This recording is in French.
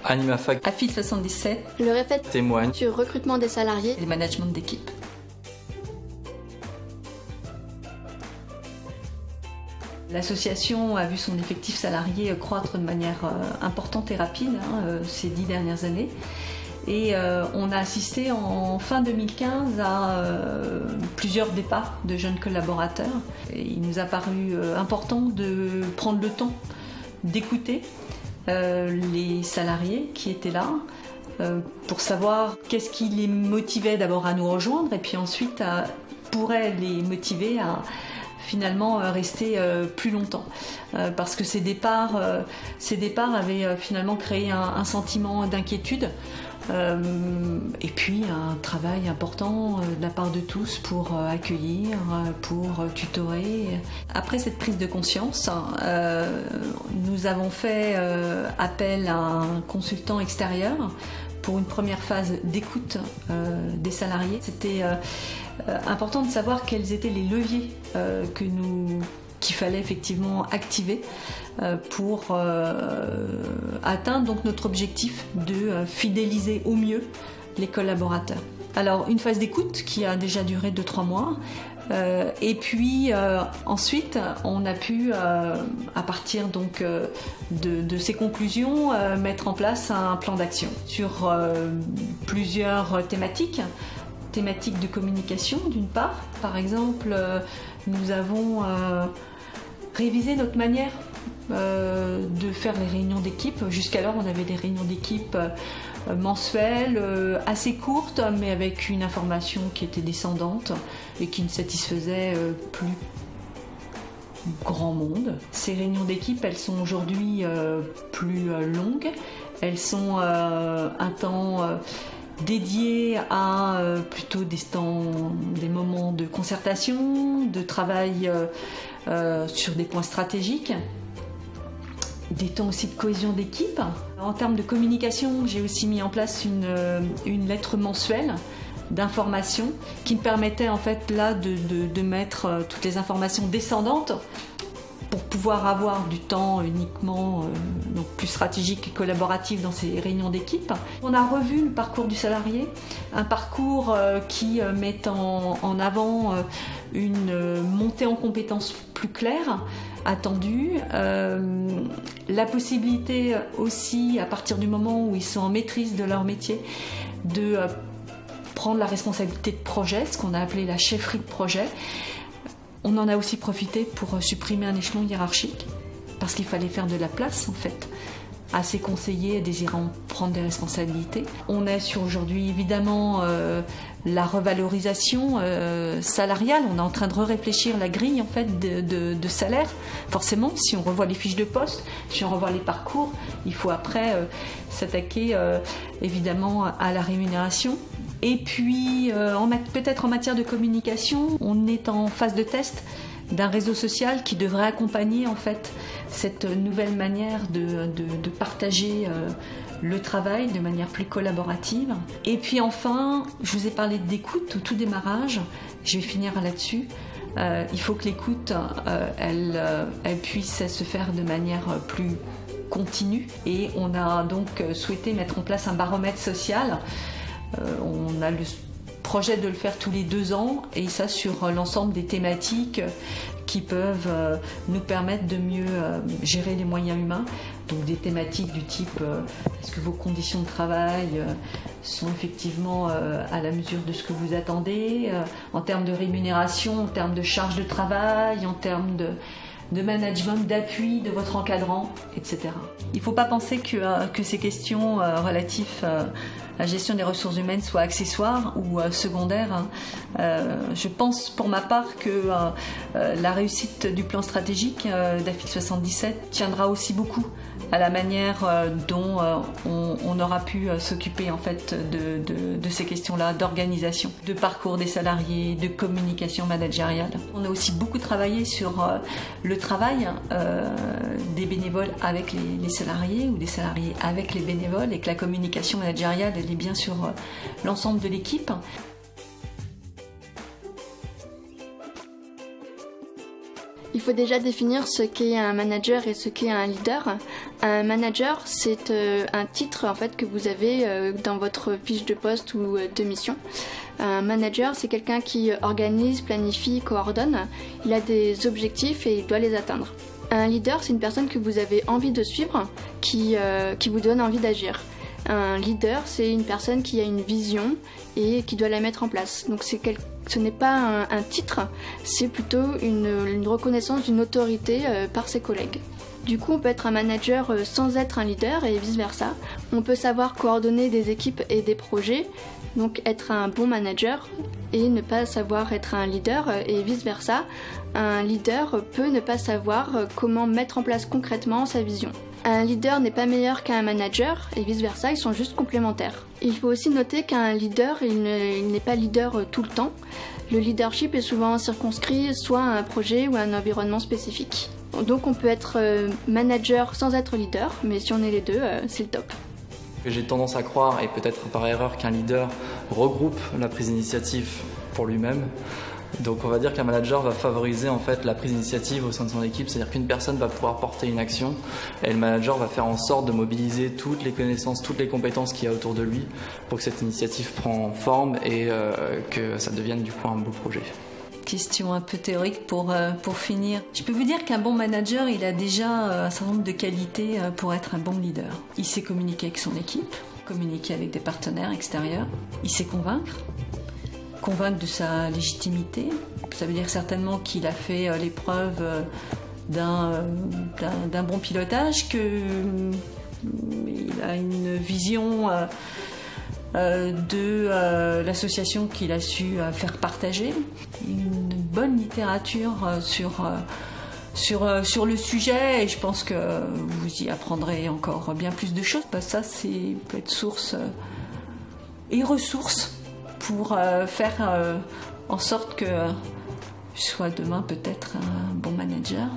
AnimaFac AFIT 77, Le REFET témoigne sur recrutement des salariés et le management d'équipe. L'association a vu son effectif salarié croître de manière importante et rapide ces 10 dernières années. Et on a assisté en fin 2015 à plusieurs départs de jeunes collaborateurs. Et il nous a paru important de prendre le temps d'écouter les salariés qui étaient là pour savoir qu'est-ce qui les motivait d'abord à nous rejoindre et puis ensuite pourrait les motiver à finalement rester plus longtemps parce que ces départs avaient finalement créé un sentiment d'inquiétude et puis un travail important de la part de tous pour accueillir, pour tutorer. Après cette prise de conscience, nous avons fait appel à un consultant extérieur pour une première phase d'écoute des salariés. C'était important de savoir quels étaient les leviers qu'il fallait effectivement activer pour atteindre donc notre objectif de fidéliser au mieux les collaborateurs. Alors une phase d'écoute qui a déjà duré 2-3 mois et puis ensuite on a pu à partir donc de ces conclusions mettre en place un plan d'action sur plusieurs thématiques de communication d'une part. Par exemple, nous avons révisé notre manière de faire les réunions d'équipe. Jusqu'alors, on avait des réunions d'équipe mensuelles, assez courtes, mais avec une information qui était descendante et qui ne satisfaisait plus grand monde. Ces réunions d'équipe, elles sont aujourd'hui plus longues. Elles sont un temps dédié à plutôt des moments de concertation, de travail sur des points stratégiques, des temps aussi de cohésion d'équipe. En termes de communication, j'ai aussi mis en place une lettre mensuelle d'information qui me permettait en fait là de mettre toutes les informations descendantes pour pouvoir avoir du temps uniquement donc plus stratégique et collaboratif dans ces réunions d'équipe. On a revu le parcours du salarié, un parcours qui met en avant une montée en compétences plus claire, attendue, la possibilité aussi, à partir du moment où ils sont en maîtrise de leur métier, de prendre la responsabilité de projet, ce qu'on a appelé la chefferie de projet. On en a aussi profité pour supprimer un échelon hiérarchique parce qu'il fallait faire de la place en fait à ces conseillers désirant prendre des responsabilités. On est sur aujourd'hui évidemment la revalorisation salariale. On est en train de réfléchir la grille en fait de salaire. Forcément, si on revoit les fiches de poste, si on revoit les parcours, il faut après s'attaquer évidemment à la rémunération. Et puis, peut-être en matière de communication, on est en phase de test d'un réseau social qui devrait accompagner en fait cette nouvelle manière de partager le travail de manière plus collaborative. Et puis enfin, je vous ai parlé d'écoute au tout démarrage, je vais finir là-dessus. Il faut que l'écoute, elle puisse se faire de manière plus continue et on a donc souhaité mettre en place un baromètre social. On a le projet de le faire tous les 2 ans et ça sur l'ensemble des thématiques qui peuvent nous permettre de mieux gérer les moyens humains. Donc des thématiques du type est-ce que vos conditions de travail sont effectivement à la mesure de ce que vous attendez, en termes de rémunération, en termes de charge de travail, en termes de management, d'appui de votre encadrant, etc. Il ne faut pas penser que ces questions relatives à la gestion des ressources humaines soient accessoires ou secondaires. Je pense pour ma part que la réussite du plan stratégique d'AFIT 77 tiendra aussi beaucoup à la manière dont on aura pu s'occuper en fait de ces questions-là, d'organisation, de parcours des salariés, de communication managériale. On a aussi beaucoup travaillé sur le travail des bénévoles avec les salariés ou des salariés avec les bénévoles et que la communication managériale elle est bien sur l'ensemble de l'équipe. Il faut déjà définir ce qu'est un manager et ce qu'est un leader. Un manager, c'est un titre en fait que vous avez dans votre fiche de poste ou de mission. Un manager, c'est quelqu'un qui organise, planifie, coordonne. Il a des objectifs et il doit les atteindre. Un leader, c'est une personne que vous avez envie de suivre, qui vous donne envie d'agir. Un leader, c'est une personne qui a une vision et qui doit la mettre en place. Donc ce n'est pas un titre, c'est plutôt une reconnaissance d'une autorité par ses collègues. Du coup, on peut être un manager sans être un leader et vice-versa. On peut savoir coordonner des équipes et des projets, donc être un bon manager et ne pas savoir être un leader et vice-versa. Un leader peut ne pas savoir comment mettre en place concrètement sa vision. Un leader n'est pas meilleur qu'un manager et vice-versa, ils sont juste complémentaires. Il faut aussi noter qu'un leader, il n'est pas leader tout le temps. Le leadership est souvent circonscrit soit à un projet ou à un environnement spécifique. Donc on peut être manager sans être leader, mais si on est les deux, c'est le top. J'ai tendance à croire, et peut-être par erreur, qu'un leader regroupe la prise d'initiative pour lui-même. Donc on va dire qu'un manager va favoriser en fait la prise d'initiative au sein de son équipe, c'est-à-dire qu'une personne va pouvoir porter une action et le manager va faire en sorte de mobiliser toutes les connaissances, toutes les compétences qu'il y a autour de lui pour que cette initiative prenne forme et que ça devienne du coup un beau projet. Question un peu théorique pour finir. Je peux vous dire qu'un bon manager, il a déjà un certain nombre de qualités pour être un bon leader. Il sait communiquer avec son équipe, communiquer avec des partenaires extérieurs, il sait convaincre de sa légitimité. Ça veut dire certainement qu'il a fait l'épreuve d'un bon pilotage, qu'il a une vision de l'association qu'il a su faire partager, une bonne littérature sur le sujet, et je pense que vous y apprendrez encore bien plus de choses. Ça, peut être source et ressource pour faire en sorte que je sois demain peut-être un bon manager.